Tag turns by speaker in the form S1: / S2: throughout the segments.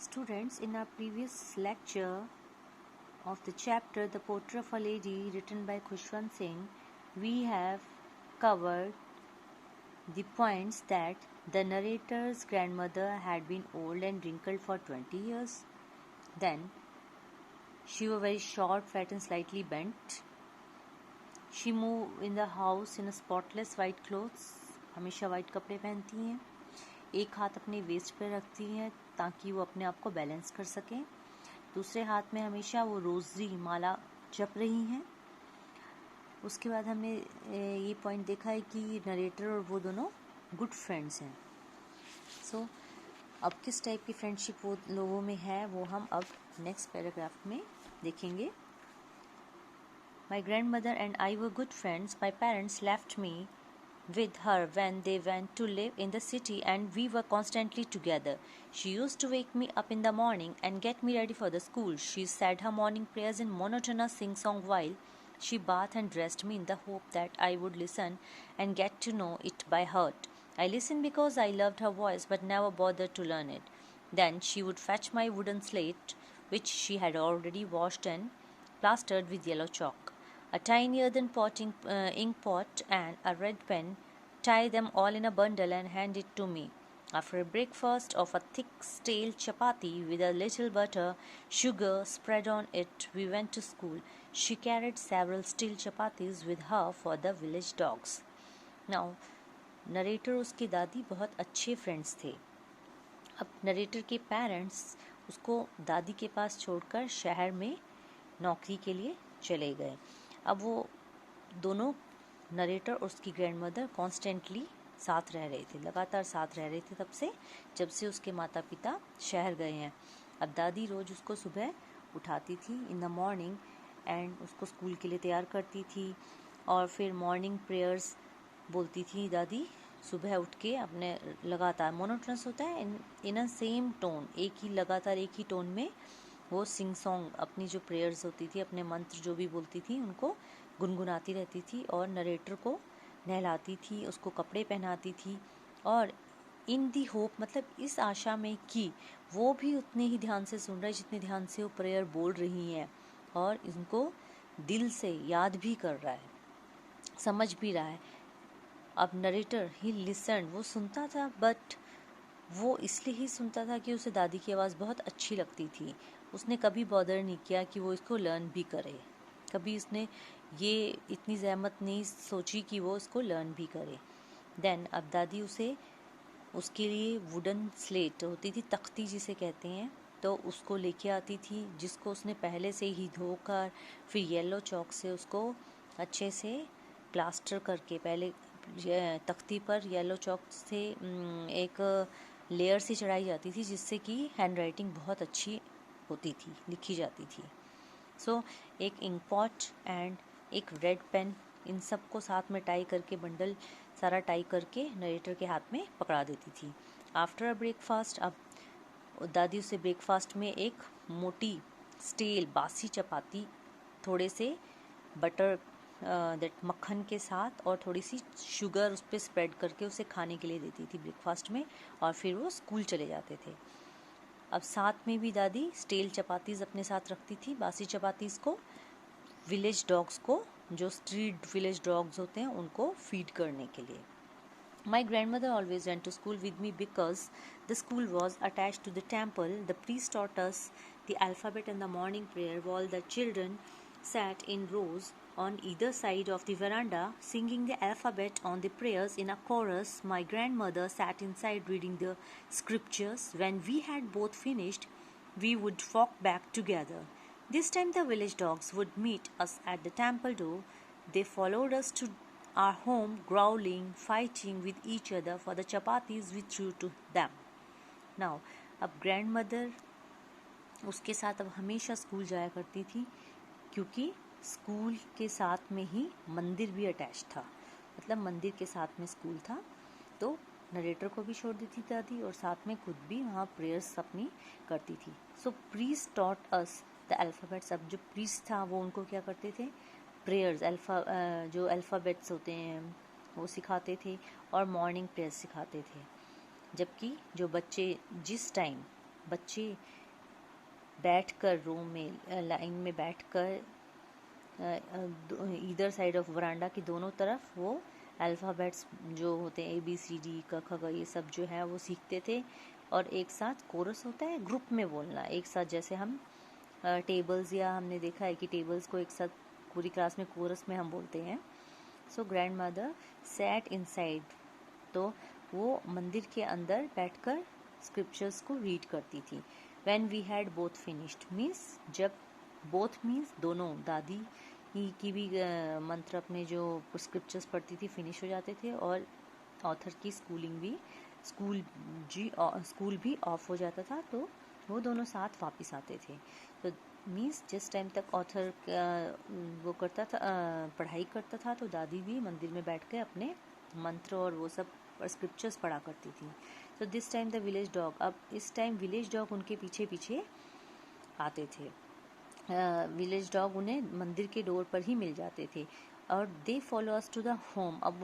S1: Students, in our previous lecture of the chapter The Portrait of a Lady written by Khushwant Singh, we have covered the points that the narrator's grandmother had been old and wrinkled for 20 years. Then she was very short, fat and slightly bent. She moved in the house in a spotless white clothes. हमेशा white कपड़े पहनती हैं. एक हाथ अपने waste पर रखती हैं ताकि वो अपने आप को बैलेंस कर सकें. दूसरे हाथ में हमेशा वो रोज़री माला जप रही हैं. उसके बाद हमने ये पॉइंट देखा है कि नरेटर और वो दोनों गुड फ्रेंड्स हैं. सो अब किस टाइप की फ्रेंडशिप वो लोगों में है वो हम अब नेक्स्ट पैराग्राफ में देखेंगे. My grandmother and I were good friends. My parents left me with her when they went to live in the city and we were constantly together. She used to wake me up in the morning and get me ready for the school. She said her morning prayers in monotonous sing-song while she bathed and dressed me in the hope that I would listen and get to know it by heart. I listened because I loved her voice but never bothered to learn it. Then she would fetch my wooden slate, which she had already washed and plastered with yellow chalk, a tiny earthen ink pot and a red pen, tie them all in a bundle and hand it to me. After a breakfast of a thick stale chapati with a little butter, sugar spread on it, we went to school. She carried several steel chapatis with her for the village dogs. Now, narrator और उसकी दादी बहुत अच्छे friends थे. अब narrator के parents उसको दादी के पास छोड़कर शहर में नौकरी के लिए चले गए. अब वो दोनों नरेटर और उसकी ग्रैंडमदर कॉन्स्टेंटली साथ रह रहे थे, लगातार साथ रह रहे थे तब से जब से उसके माता पिता शहर गए हैं. अब दादी रोज़ उसको सुबह उठाती थी इन द मॉर्निंग एंड उसको स्कूल के लिए तैयार करती थी और फिर मॉर्निंग प्रेयर्स बोलती थी दादी सुबह उठ के. अपने लगातार मोनोटोनस होता है इन अ सेम टोन, एक ही लगातार एक ही टोन में वो सिंग सॉन्ग अपनी जो प्रेयर्स होती थी, अपने मंत्र जो भी बोलती थी उनको गुनगुनाती रहती थी और नरेटर को नहलाती थी, उसको कपड़े पहनाती थी और इन दी होप मतलब इस आशा में कि वो भी उतने ही ध्यान से सुन रहा है जितने ध्यान से वो प्रेयर बोल रही हैं और इनको दिल से याद भी कर रहा है, समझ भी रहा है. अब नरेटर ही लिसन, वो सुनता था बट वो इसलिए ही सुनता था कि उसे दादी की आवाज़ बहुत अच्छी लगती थी. उसने कभी बॉदर नहीं किया कि वो इसको लर्न भी करे, कभी उसने ये इतनी ज़हमत नहीं सोची कि वो इसको लर्न भी करे. देन अब दादी उसे उसके लिए वुडन स्लेट होती थी, तख्ती जिसे कहते हैं, तो उसको लेके आती थी जिसको उसने पहले से ही धोकर फिर येलो चॉक से उसको अच्छे से प्लास्टर करके, पहले तख्ती पर येलो चॉक से एक लेयर से चढ़ाई जाती थी जिससे कि हैंड राइटिंग बहुत अच्छी होती थी, लिखी जाती थी. सो एक इंक पॉट एंड एक रेड पेन, इन सब को साथ में टाई करके बंडल सारा टाई करके नरेटर के हाथ में पकड़ा देती थी. आफ्टर अ ब्रेकफास्ट, अब दादी उसे ब्रेकफास्ट में एक मोटी स्टील बासी चपाती थोड़े से बटर मक्खन के साथ और थोड़ी सी शुगर उस पर स्प्रेड करके उसे खाने के लिए देती थी ब्रेकफास्ट में और फिर वो स्कूल चले जाते थे. अब साथ में भी दादी स्टील चपातीज़ अपने साथ रखती थी, बासी चपातीज़ को विलेज डॉग्स को, जो स्ट्रीट विलेज डॉग्स होते हैं उनको फीड करने के लिए. My grandmother always went to school with me because the school was attached to the temple. The priest taught us the alphabet and the morning prayer while the children sat in rows on either side of the veranda singing the alphabet on the prayers in a chorus. My grandmother sat inside reading the scriptures. When we had both finished, we would walk back together. This time the village dogs would meet us at the temple door. They followed us to our home, growling, fighting with each other for the chapatis we threw to them. Now, अब grandmother उसके साथ अब हमेशा school जाया करती थी क्योंकि school के साथ में ही मंदिर भी अटैच था, मतलब मंदिर के साथ में स्कूल था. तो नरेटर को भी छोड़ देती दादी और साथ में खुद भी वहाँ प्रेयर्स अपनी करती थी. So priest taught us the alphabets. अब जो प्रीस्ट था वो उनको क्या करते थे, प्रेयर्स जो अल्फ़ाबेट्स होते हैं वो सिखाते थे और मॉर्निंग प्रेयर्स सिखाते थे. जबकि जो बच्चे जिस टाइम बच्चे बैठकर रो में लाइन में बैठकर ईदर साइड ऑफ वरांडा की दोनों तरफ वो अल्फ़ाबेट्स जो होते हैं ABCD क ख ग ये सब जो है वो सीखते थे। और एक साथ कोरस होता है ग्रुप में बोलना, एक साथ, जैसे हम टेबल्स, या हमने देखा है कि टेबल्स को एक साथ पूरी क्लास में कोरस में हम बोलते हैं। So grandmother sat inside, तो वो मंदिर के अंदर बैठकर स्क्रिप्चर्स को रीड करती थी। When we had both finished means, जब बोथ मीन्स दोनों, दादी की भी मंत्र अपने जो स्क्रिप्चर्स पढ़ती थी फिनिश हो जाते थे, और ऑथर की स्कूल भी ऑफ हो जाता था, तो वो दोनों साथ वापस आते थे। तो मीन्स जिस टाइम तक ऑथर वो करता था, पढ़ाई करता था, तो दादी भी मंदिर में बैठ के अपने मंत्र और वो सब स्क्रिप्चर्स पढ़ा करती थी। तो this time the village dog, अब इस टाइम विलेज डॉग उनके पीछे पीछे आते थे। विलेज डॉग उन्हें मंदिर के डोर पर ही मिल जाते थे, और they follow us to the home. अब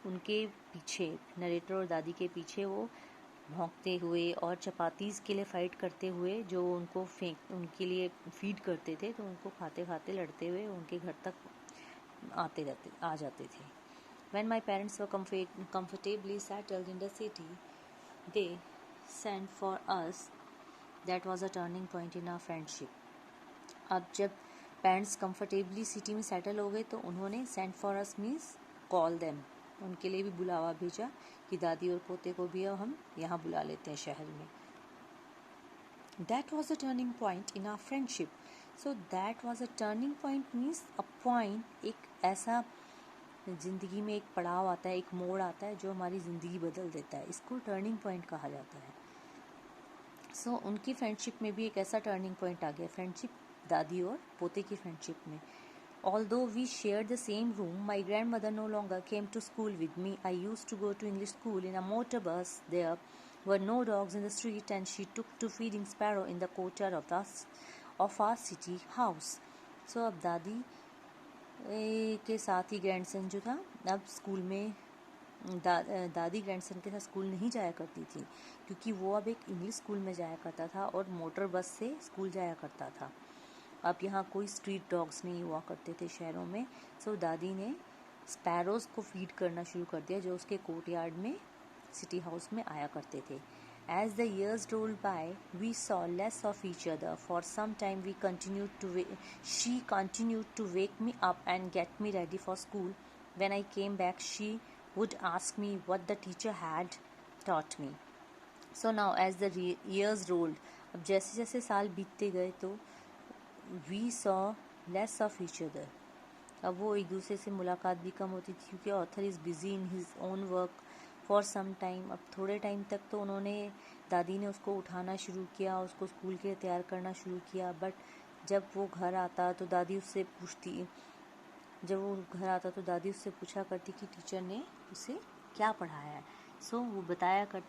S1: उनके पीछे, नरेटर और दादी के पीछे वो भौंकते हुए और चपातीस के लिए फाइट करते हुए, जो उनके लिए फीड करते थे, तो उनको खाते खाते लड़ते हुए उनके घर तक आ जाते थे। When my parents were comfortably settled in the city, they sent for us. That was a turning point in our friendship. अब जब पेरेंट्स कंफर्टेबली सिटी में सेटल हो गए, तो उन्होंने send for us means call them, उनके लिए भी बुलावा भेजा कि दादी और पोते को भी हम यहाँ बुला लेते हैं शहर में। That was a turning point in our friendship. So that was a turning point means a point, एक ऐसा ज़िंदगी में एक पड़ाव आता है, एक मोड़ आता है जो हमारी ज़िंदगी बदल देता है, इसको टर्निंग पॉइंट कहा जाता है। सो उनकी फ्रेंडशिप में भी एक ऐसा टर्निंग पॉइंट आ गया, फ्रेंडशिप दादी और पोते की फ्रेंडशिप में। Although we shared the same room, my grandmother no longer came to school with me. I used to go to English school in a motor bus. There were no dogs in the street, and she took to feeding sparrow in the courtyard of our city house. So अब दादी के साथ ही grandson जो था, अब school में दादी grandson के साथ स्कूल नहीं जाया करती थी, क्योंकि वो अब एक इंग्लिश स्कूल में जाया करता था और मोटर बस से स्कूल जाया करता था। अब यहाँ कोई स्ट्रीट डॉग्स नहीं हुआ करते थे शहरों में। सो दादी ने स्पैरोज़ को फीड करना शुरू कर दिया, जो उसके कोर्टयार्ड में सिटी हाउस में आया करते थे। As the years rolled by, we saw less of each other. For some time, she continued to wake me up and get me ready for school. When I came back, she would ask me what the teacher had taught me. So now, as the years rolled, अब जैसे जैसे साल बीतते गए, तो we saw less of each other. अब वो एक दूसरे से मुलाकात भी कम होती थी, क्योंकि author is busy in his own work for some time. अब थोड़े टाइम तक तो दादी ने उसको उठाना शुरू किया, उसको स्कूल के लिए तैयार करना शुरू किया, बट जब वो घर आता तो दादी उससे पूछा करती कि टीचर ने उसे क्या पढ़ाया है। सो वो बताया कर,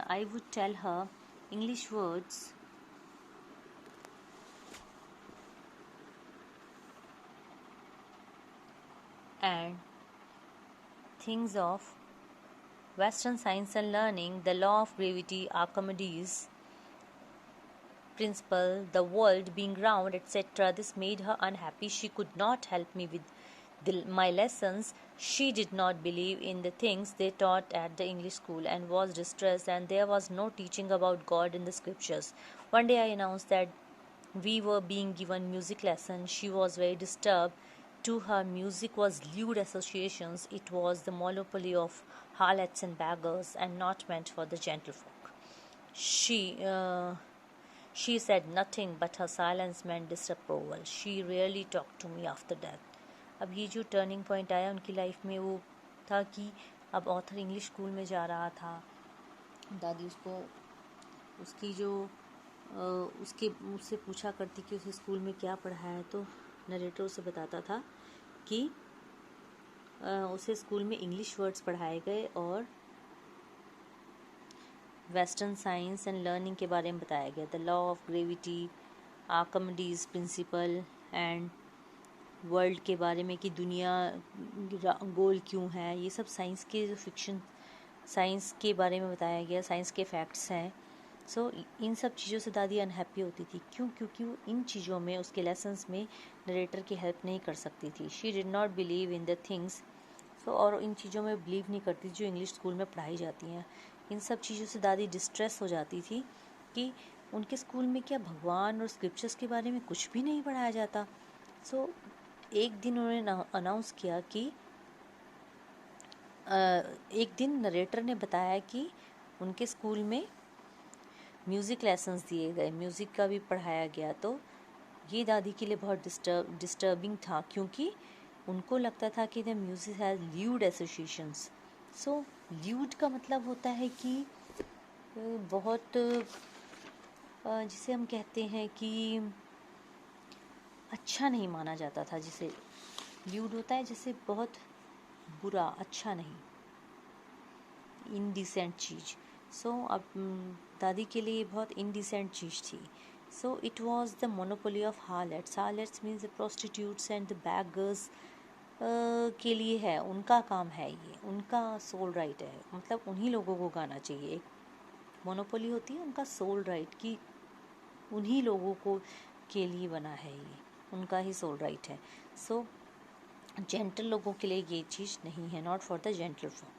S1: I would tell her English words and things of Western science and learning, the law of gravity, Archimedes' principle, the world being round, etc. This made her unhappy. She could not help me with my lessons. She did not believe in the things they taught at the English school and was distressed, and there was no teaching about God in the scriptures. One day I announced that we were being given music lessons. She was very disturbed. To her, music was lewd associations. It was the monopoly of harlots and beggars, and not meant for the gentlefolk. She said nothing, but her silence meant disapproval. She rarely talked to me after that. अब ये जो turning point आया उनकी life में, वो था कि अब ऑथर इंग्लिश स्कूल में जा रहा था। दादी उससे पूछा करती कि उसे स्कूल में क्या पढ़ाया है, तो नरेटर उसे बताता था कि उसे स्कूल में इंग्लिश वर्ड्स पढ़ाए गए और वेस्टर्न साइंस एंड लर्निंग के बारे में बताया गया। The law of gravity, Archimedes principal and world के बारे में कि दुनिया गोल क्यों है, ये सब साइंस के जो साइंस के बारे में बताया गया, साइंस के फैक्ट्स हैं। सो इन सब चीज़ों से दादी अनहैप्पी होती थी। क्यों? क्योंकि वो इन चीज़ों में, उसके लेसन्स में नरेटर की हेल्प नहीं कर सकती थी। She did not believe in the things, so और इन चीज़ों में बिलीव नहीं करती जो इंग्लिश स्कूल में पढ़ाई जाती हैं। इन सब चीज़ों से दादी डिस्ट्रेस हो जाती थी कि उनके स्कूल में क्या भगवान और स्क्रिप्चर्स के बारे में कुछ भी नहीं पढ़ाया जाता। सो एक दिन उन्होंने अनाउंस किया कि एक दिन नरेटर ने बताया कि उनके स्कूल में म्यूज़िक लेसन्स दिए गए, म्यूज़िक का भी पढ़ाया गया। तो ये दादी के लिए बहुत डिस्टर्बिंग था, क्योंकि उनको लगता था कि the music has lewd associations. So lewd का मतलब होता है कि बहुत, जिसे हम कहते हैं कि अच्छा नहीं माना जाता था। जिसे ल्यूड होता है जैसे बहुत बुरा, अच्छा नहीं, इनडिसेंट चीज़। सो अब दादी के लिए बहुत इनडिसेंट चीज़ थी। So it was the monopoly of harlots. Harlots means the prostitutes and the beggars के लिए है, उनका काम है, ये उनका सोल राइट है, मतलब उन्हीं लोगों को गाना चाहिए। एक मोनोपोली होती है उनका सोल राइट की, उन्हीं लोगों को के लिए बना है, ये उनका ही सोल राइट है। सो जेंटल लोगों के लिए ये चीज़ नहीं है, not for the gentle form,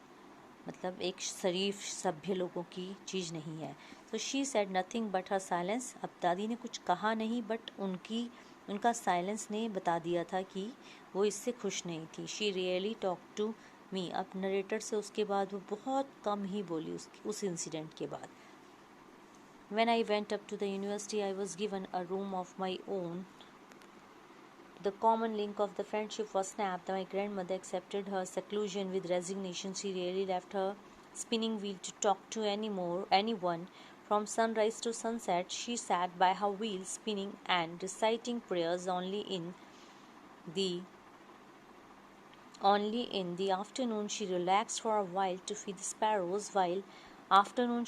S1: मतलब एक शरीफ सभ्य लोगों की चीज़ नहीं है। तो she said nothing but her silence. अब दादी ने कुछ कहा नहीं, बट उनका साइलेंस ने बता दिया था कि वो इससे खुश नहीं थी। She really talk to me. अब नरेटर से उसके बाद वो बहुत कम ही बोली उस इंसिडेंट के बाद। When I went up to the university, I was given a room of my own. The common link of the friendship was snapped. My grandmother accepted her seclusion with resignation. She rarely left her spinning wheel to talk to anyone. From sunrise to sunset, she sat by her wheel, spinning and reciting prayers. Only in the afternoon she relaxed for a while to feed the sparrows. While afternoon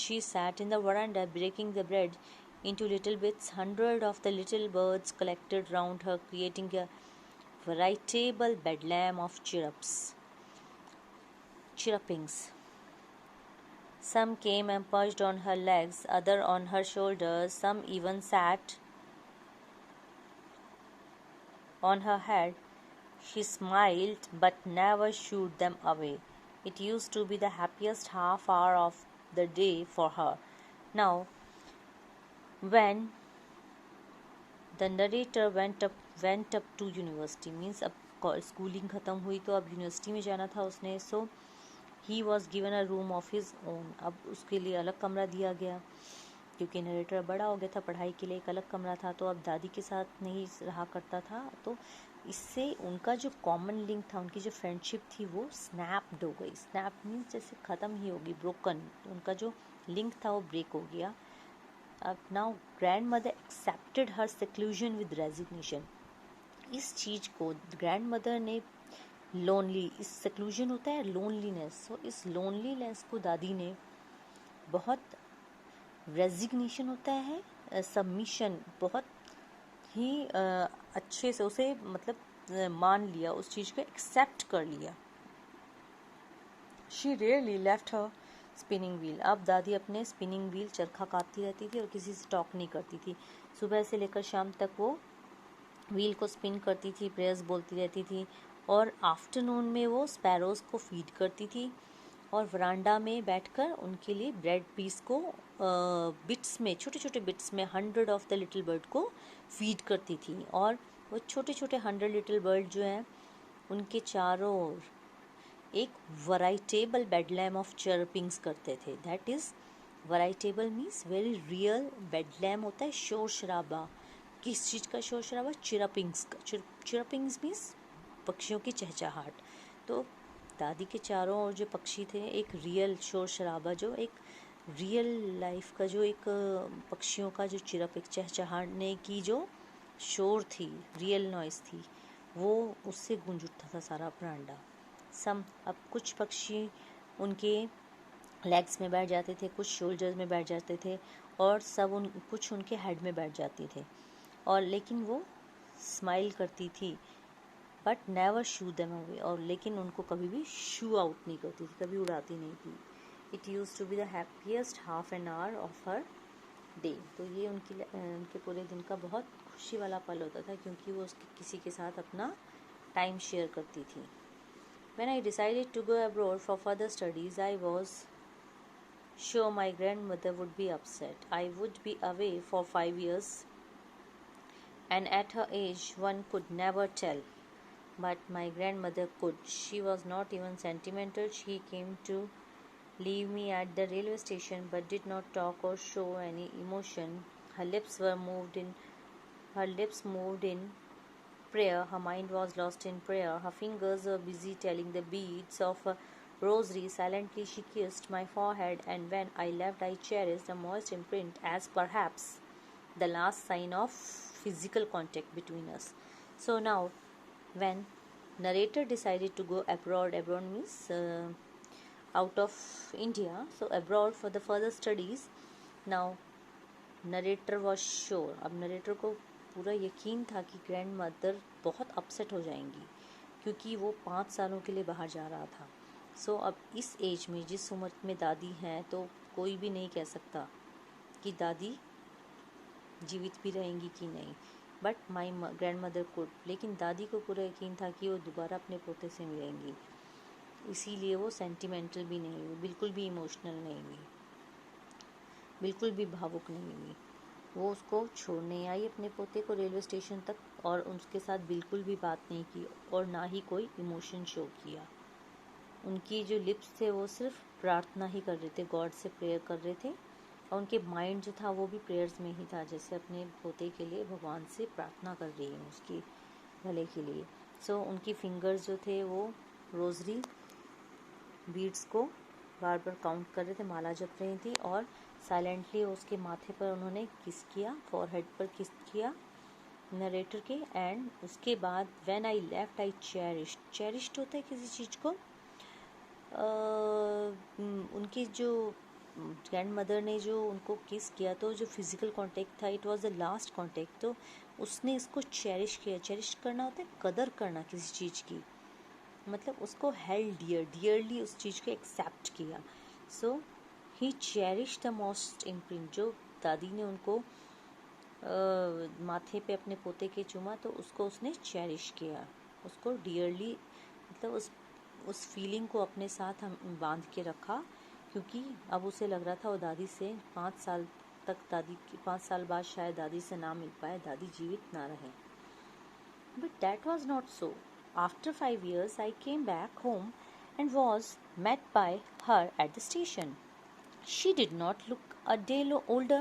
S1: she sat in the veranda breaking the bread into little bits. Hundreds of the little birds collected round her, creating a veritable bedlam of chirrupings. Some came and perched on her legs, others on her shoulders, some even sat on her head. She smiled but never shooed them away. It used to be the happiest half hour of the day for her. Now, when the narrator went up to university, means अब schooling ख़त्म हुई तो अब university में जाना था उसने। So he was given a room of his own. अब उसके लिए अलग कमरा दिया गया, क्योंकि नरेटर बड़ा हो गया था, पढ़ाई के लिए एक अलग कमरा था, तो अब दादी के साथ नहीं रहा करता था। तो इससे उनका जो कॉमन लिंक था, उनकी जो फ्रेंडशिप थी, वो स्नैप्ड हो गई। स्नैप मीन्स जैसे ख़त्म ही होगी, ब्रोकन। उनका जो लिंक था वो ब्रेक हो गया। अब now grand mother accepted her seclusion with resignation. इस चीज़ को ग्रैंड मदर ने लोनली, इस सेक्लूजन होता है लोनलीनेस, सो इस लोनलीनेस को दादी ने बहुत, रेजिग्नेशन होता है सबमिशन, बहुत ही अच्छे से उसे मतलब मान लिया, उस चीज़ को एक्सेप्ट कर लिया। She rarely left her spinning wheel. अब दादी अपने स्पिनिंग व्हील चरखा काटती रहती थी और किसी से टॉक नहीं करती थी। सुबह से लेकर शाम तक वो व्हील को स्पिन करती थी, प्रेयर्स बोलती रहती थी, और आफ्टरनून में वो स्पैरोज़ को फीड करती थी, और वरांडा में बैठकर उनके लिए ब्रेड पीस को बिट्स में, छोटे छोटे बिट्स में 100 ऑफ द लिटिल बर्ड को फीड करती थी। और वो छोटे छोटे 100 लिटिल बर्ड जो हैं उनके चारों ओर एक वराइटेबल बेडलैम ऑफ चर्पिंग्स करते थे। That is veritable means very real. Bedlam होता है शोर शराबा। किस चीज़ का शोर शराबा? चिरपिंग्स का। चिरपिंग्स मीन्स पक्षियों की चहचहाट। तो दादी के चारों ओर जो पक्षी थे, एक रियल शोर शराबा, जो एक रियल लाइफ का, जो एक पक्षियों का जो चिरप, एक चहचहाने की जो शोर थी, रियल नॉइस थी, वो उससे गूंज उठता था सारा बरांडा। अब कुछ पक्षी उनके लेग्स में बैठ जाते थे, कुछ शोल्डर्स में बैठ जाते थे, और कुछ उनके हेड में बैठ जाते थे, और लेकिन वो स्माइल करती थी, but never shoe them away. और लेकिन उनको कभी भी शू आउट नहीं करती थी, कभी उड़ाती नहीं थी। It use to be the happiest half an hour of her day. तो ये उनके पूरे दिन का बहुत खुशी वाला पल होता था, क्योंकि वो उसके किसी के साथ अपना टाइम शेयर करती थी। When I decided to go abroad for further studies, I was sure my grandmother would be upset. I would be away for 5 years, and at her age, one could never tell. But my grandmother could. She was not even sentimental. She came to leave me at the railway station, but did not talk or show any emotion. Her lips moved in prayer. Her mind was lost in prayer. Her fingers were busy telling the beads of a rosary. Silently she kissed my forehead, and when I left I cherished the moist imprint as perhaps the last sign of physical contact between us. So now, when narrator decided to go abroad means out of India, so abroad for the further studies, now narrator was sure, अब narrator को पूरा यकीन था कि grand mother बहुत upset हो जाएंगी, क्योंकि वो 5 सालों के लिए बाहर जा रहा था। सो अब इस एज में, जिस उम्र में दादी हैं, तो कोई भी नहीं कह सकता कि दादी जीवित भी रहेंगी कि नहीं। But my grand mother could, लेकिन दादी को पूरा यकीन था कि वो दोबारा अपने पोते से मिलेंगी, इसीलिए वो सेंटिमेंटल भी नहीं हुई, बिल्कुल भी इमोशनल नहीं हुई, बिल्कुल भी भावुक नहीं हुई। वो उसको छोड़ने आई अपने पोते को रेलवे स्टेशन तक, और उसके साथ बिल्कुल भी बात नहीं की और ना ही कोई इमोशन शो किया। उनकी जो लिप्स थे वो सिर्फ प्रार्थना ही कर रहे थे, गॉड से प्रेयर कर रहे थे, और उनके माइंड जो था वो भी प्रेयर्स में ही था, जैसे अपने पोते के लिए भगवान से प्रार्थना कर रही है उसकी भले के लिए। सो उनकी फिंगर्स जो थे वो रोजरी बीड्स को बार बार काउंट कर रहे थे, माला जप रही थी, और साइलेंटली उसके माथे पर उन्होंने किस किया, फॉरहेड पर किस किया नरेटर के। एंड उसके बाद when I left I cherished होता है किसी चीज़ को। उनकी जो ग्रैंड मदर ने जो उनको किस किया, तो जो फिज़िकल कांटेक्ट था, it was the last contact, तो उसने इसको चेरिश किया। चेरिश करना होता है कदर करना किसी चीज़ की, मतलब उसको हेल्ड डियरली उस चीज़ को एक्सेप्ट किया। सो ही चेरिश द मोस्ट इम्प्रिंट, जो दादी ने उनको माथे पे अपने पोते के चूमा, तो उसको उसने चेरिश किया, उसको डियरली, मतलब उस फीलिंग को अपने साथ हम बांध के रखा, क्योंकि अब उसे लग रहा था वो दादी से 5 साल तक, 5 साल बाद शायद दादी से ना मिल पाए, दादी जीवित ना रहे। But that was not so. After 5 years, I came back home and was met by her at the station. She did not look a day older.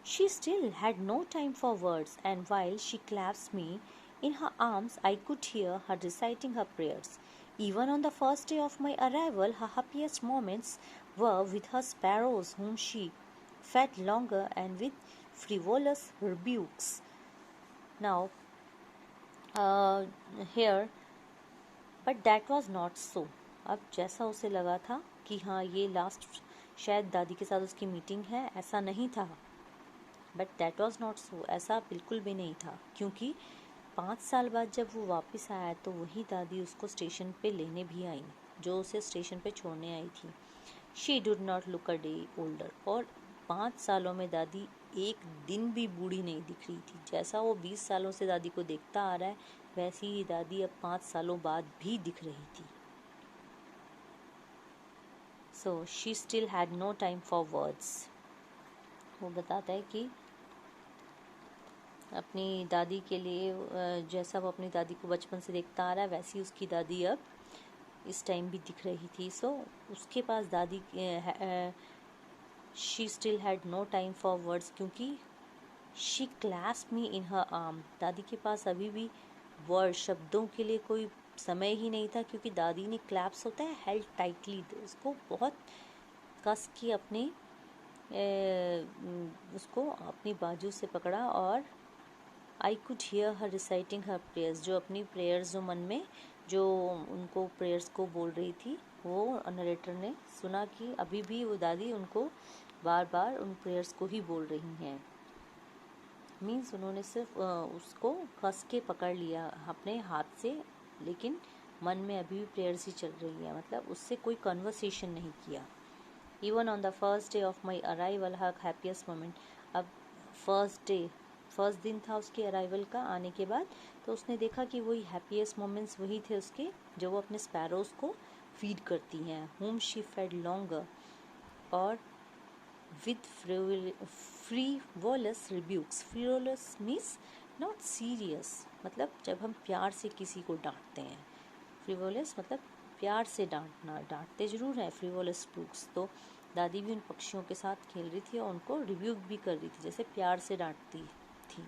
S1: She still had no time for words, and while she clasped me in her arms, I could hear her reciting her prayers. Even on the first day of my arrival, her happiest moments were with her sparrows, whom she fed longer and with frivolous rebukes. Now, here, but that was not so. अब जैसा उसे लगा था कि हाँ ये last शायद दादी के साथ उसकी मीटिंग है, ऐसा नहीं था। But that was not so, ऐसा बिल्कुल भी नहीं था, क्योंकि 5 साल बाद जब वो वापस आया तो वही दादी उसको स्टेशन पे लेने भी आई, जो उसे स्टेशन पे छोड़ने आई थी। She did not look a day older, और 5 सालों में दादी एक दिन भी बूढ़ी नहीं दिख रही थी। जैसा वो 20 सालों से दादी को देखता आ रहा है, वैसी ही दादी अब 5 सालों बाद भी दिख रही थी। So she still had no time for words. वो बताता है कि अपनी दादी के लिए, जैसा वो अपनी दादी को बचपन से देखता आ रहा है, वैसी उसकी दादी अब इस टाइम भी दिख रही थी। सो उसके पास दादी, she still had no time for words, क्योंकि she clasped me in her arm, दादी के पास अभी भी वर्ड, शब्दों के लिए कोई समय ही नहीं था, क्योंकि दादी ने क्लैप्स होता है हेल्ड टाइटली, उसको बहुत कस के अपने उसको अपनी बाजू से पकड़ा, और I could hear her reciting her prayers, जो अपनी प्रेयर्स जो मन में जो उनको प्रेयर्स को बोल रही थी, वो नरेटर ने सुना कि अभी भी वो दादी उनको बार बार उन प्रेयर्स को ही बोल रही हैं। मीन्स उन्होंने सिर्फ उसको कस के पकड़ लिया अपने हाथ से, लेकिन मन में अभी भी प्रेयर्स ही चल रही है, मतलब उससे कोई कन्वर्सेशन नहीं किया। Even on the first day of my arrival, her happiest moment. अब फर्स्ट दिन था उसके अराइवल का, आने के बाद, तो उसने देखा कि वही हैप्पीएस्ट मोमेंट्स वही थे उसके जो वो अपने स्पैरोज को फीड करती हैं. whom she fed longer, और with frivolous rebukes. frivolous means not serious, मतलब जब हम प्यार से किसी को डांटते हैं. frivolous मतलब प्यार से डांटना, डांटते ज़रूर है frivolous rebukes. तो दादी भी उन पक्षियों के साथ खेल रही थी और उनको रिब्यूक भी कर रही थी, जैसे प्यार से डांटती थी.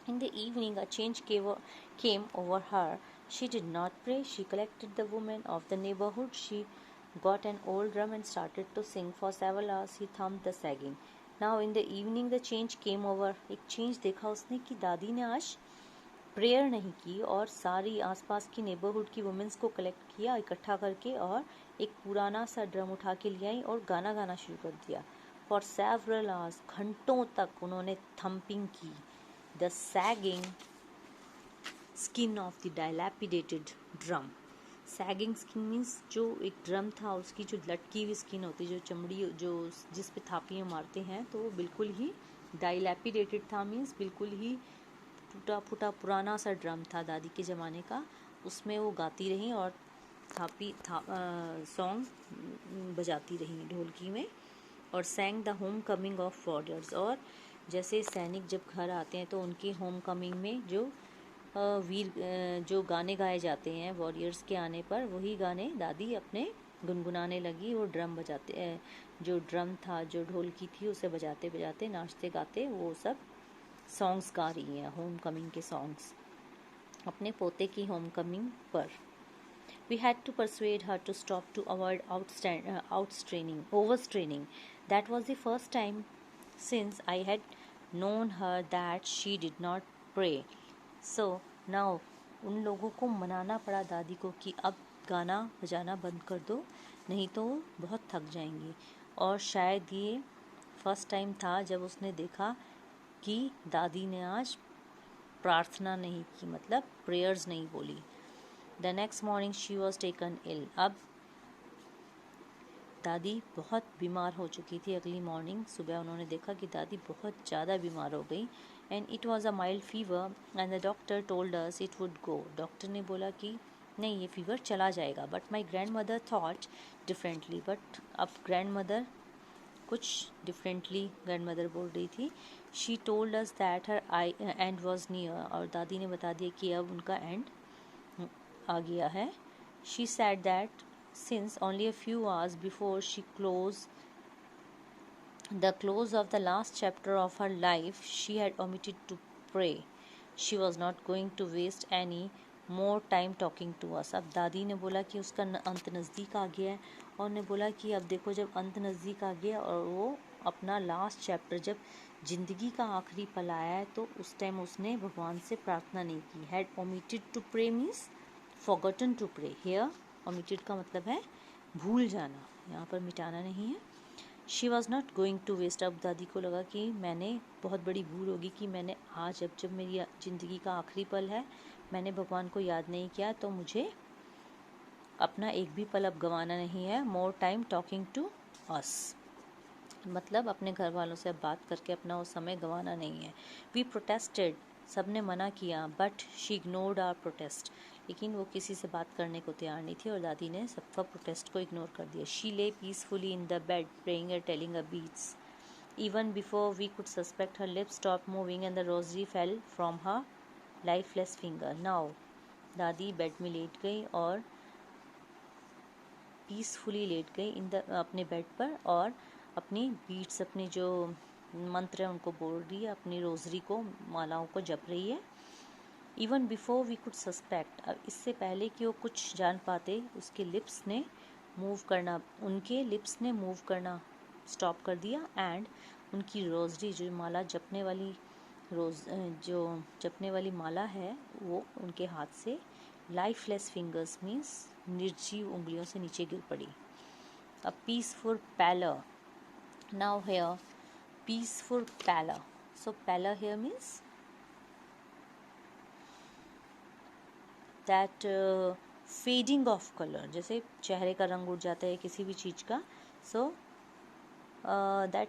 S1: In the evening, a change came over her. She did not pray. She collected the women of the neighborhood. She got an old drum and started to sing. For several hours, he thumped the sagging. Now, in the evening, the change came over. एक change देखा उसने कि दादी ने आज prayer नहीं की और सारी आसपास की नेबरहुड की वुमेन्स को कलेक्ट किया इकट्ठा करके और एक पुराना सा ड्रम उठा के ले आई और गाना गाना शुरू कर दिया. फॉर सेवरल आवर्स, घंटों तक उन्होंने थम्पिंग की. The sagging skin of the dilapidated drum. Sagging skin means जो एक ड्रम था उसकी जो लटकी हुई स्किन होती, जो चमड़ी जो जिस पे थापियाँ मारते हैं, तो वो बिल्कुल ही dilapidated था. मीन्स बिल्कुल ही टूटा फूटा पुराना सा ड्रम था दादी के ज़माने का. उसमें वो गाती रही और सॉन्ग बजाती रही ढोलकी में. और sang the homecoming of warriors, और जैसे सैनिक जब घर आते हैं तो उनकी होम कमिंग में जो जो गाने गाए जाते हैं वॉरियर्स के आने पर, वही गाने दादी अपने गुनगुनाने लगी. वो ड्रम बजाते, जो ड्रम था, जो ढोलकी थी, उसे बजाते बजाते नाचते गाते वो सब सॉन्ग्स गा रही हैं, होम कमिंग के सॉन्ग्स, अपने पोते की होम कमिंग पर. We had to persuade her to stop to avoid overstraining. That was the first time since I had known her that she did not pray. So now उन लोगों को मनाना पड़ा दादी को कि अब गाना बजाना बंद कर दो, नहीं तो बहुत थक जाएंगी. और शायद ये फर्स्ट टाइम था जब उसने देखा कि दादी ने आज प्रार्थना नहीं की, मतलब प्रेयर्स नहीं बोली. The next morning she was taken ill. अब दादी बहुत बीमार हो चुकी थी. अगली मॉर्निंग सुबह उन्होंने देखा कि दादी बहुत ज़्यादा बीमार हो गई. And it was a mild fever and the doctor told us it would go. Doctor ने बोला कि नहीं, ये फीवर चला जाएगा. But my grand mother thought differently. But अब ग्रैंड मदर कुछ डिफरेंटली ग्रैंड मदर बोल रही थी. She told us that her and was near. और दादी ने बता दिया कि अब उनका एंड आ गया है. She said that since only a few hours before the close of the last chapter of her life, she had omitted to pray. She was not going to waste any more time talking to us. अब दादी ने बोला कि उसका अंत नज़दीक आ गया है, और ने बोला कि अब देखो जब अंत नज़दीक आ गया और वो अपना लास्ट चैप्टर, जब ज़िंदगी का आखिरी पल आया है, तो उस टाइम उसने भगवान से प्रार्थना नहीं की. Had omitted to pray means forgotten to pray. Here omitted का मतलब है भूल जाना, यहाँ पर मिटाना नहीं है. She was not going to waste. अब दादी को लगा कि मैंने बहुत बड़ी भूल होगी कि मैंने आज, अब जब मेरी ज़िंदगी का आखिरी पल है, मैंने भगवान को याद नहीं किया, तो मुझे अपना एक भी पल अब गंवाना नहीं है. More time talking to us, मतलब अपने घर वालों से अब बात करके अपना वो समय गंवाना नहीं है. We protested, सब ने मना किया. But she ignored our protest, लेकिन वो किसी से बात करने को तैयार नहीं थी और दादी ने सबका प्रोटेस्ट को इग्नोर कर दिया. She lay peacefully in the bed praying और telling a beads. Even before we could suspect her lips stop moving and the rosary fell from her lifeless finger. Now दादी बेड में लेट गई और peacefully late गई अपने bed पर, और अपनी बीट्स, अपनी जो मंत्र है उनको बोल रही है, अपनी रोजरी को, मालाओं को जप रही है. Even before we could suspect, अब इससे पहले कि वो कुछ जान पाते, उनके लिप्स ने मूव करना स्टॉप कर दिया. एंड उनकी रोजरी, जो माला जपने वाली जो जपने वाली माला है, वो उनके हाथ से लाइफलेस फिंगर्स मीन्स निर्जीव उंगलियों से नीचे गिर पड़ी. A peaceful pallor. Now here peaceful pallor. So pallor here means that fading of color. जैसे चेहरे का रंग उड़ जाता है किसी भी चीज़ का, So that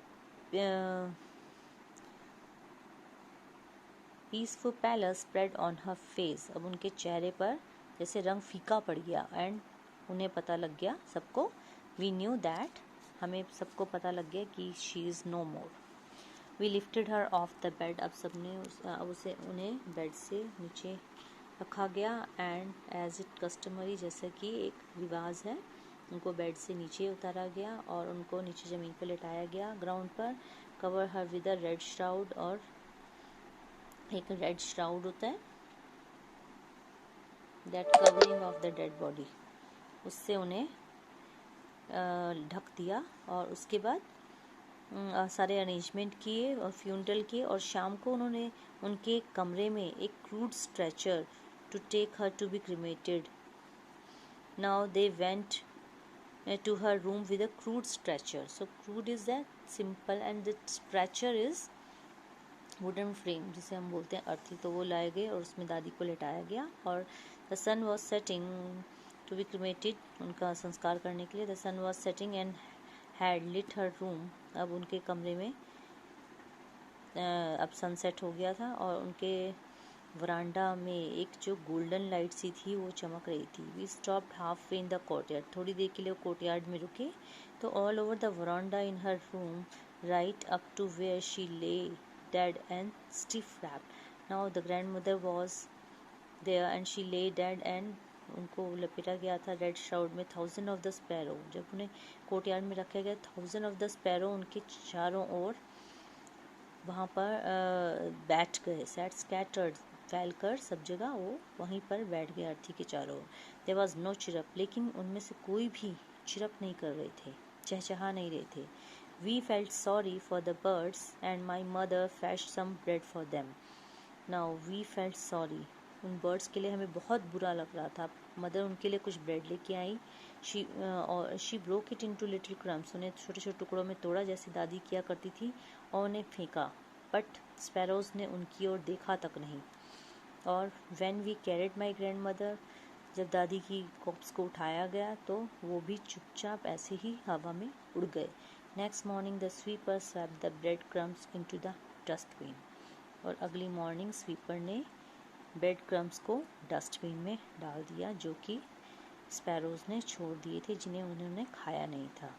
S1: peaceful palace spread on her face, अब उनके चेहरे पर जैसे रंग फीका पड़ गया एंड उन्हें पता लग गया सबको, वी न्यू दैट, हमें सबको पता लग गया कि she is no more. We lifted her off the bed, अब सबने उसे उन्हें बेड से नीचे रखा गया एंड एज इट कस्टमरी, जैसा कि एक रिवाज है, उनको बेड से नीचे उतारा गया और उनको नीचे ज़मीन पर लेटाया गया ग्राउंड पर। Cover her with a red shroud, और एक रेड श्राउड होता है that covering of the dead body, उससे उन्हें ढक दिया। और उसके बाद सारे अरेंजमेंट किए और फ्यूनरल किए, और शाम को उन्होंने उनके कमरे में एक crude stretcher to take her to be cremated. Now they went to her room with a crude stretcher. So crude is that simple and the stretcher is wooden frame, जिसे हम बोलते हैं अर्थी, तो वो लाए गए और उसमें दादी को लेटाया गया। और the sun was setting to be cremated, उनका संस्कार करने के लिए। the sun was setting and had lit her room, अब उनके कमरे में अब सनसेट हो गया था और उनके वरांडा में एक जो गोल्डन लाइट सी थी वो चमक रही थी। We stopped halfway in the courtyard, थोड़ी देर के लिए कोर्टयार्ड में रुके। तो all over the verandah in her room right up to where she lay dead and stiff wrapped. Now the grandmother was there and she lay dead and उनको लपेटा गया था रेड श्राउड में। 1000 of the sparrow, जब उन्हें courtyard में रखा गया, 1000 ऑफ द स्पैरो उनके चारों ओर वहाँ पर बैठ गए। सैट स्कैटर्ड, फैलकर सब जगह वो वहीं पर बैठ गए अर्थी के चारों ओर। देयर वॉज नो चिरप, लेकिन उनमें से कोई भी चिरप नहीं कर रहे थे, चहचहा नहीं रहे थे। We felt sorry for the birds and my mother fetched some bread for them. Now we felt sorry, उन बर्ड्स के लिए हमें बहुत बुरा लग रहा था। मदर उनके लिए कुछ ब्रेड लेके आई। She broke it into little crumbs, उन्हें छोटे छोटे टुकड़ों में तोड़ा जैसे दादी किया करती थी और उन्हें फेंका, बट स्पैरोज ने उनकी ओर देखा तक नहीं। और when we carried my grandmother, जब दादी की कॉप्स को उठाया गया तो वो भी चुपचाप ऐसे ही हवा में उड़ गए। Next morning the sweeper swept the bread crumbs into the dustbin, और अगली मॉर्निंग स्वीपर ने ब्रेड क्रम्स को डस्टबिन में डाल दिया जो कि स्पैरोज ने छोड़ दिए थे, जिन्हें उन्होंने खाया नहीं था।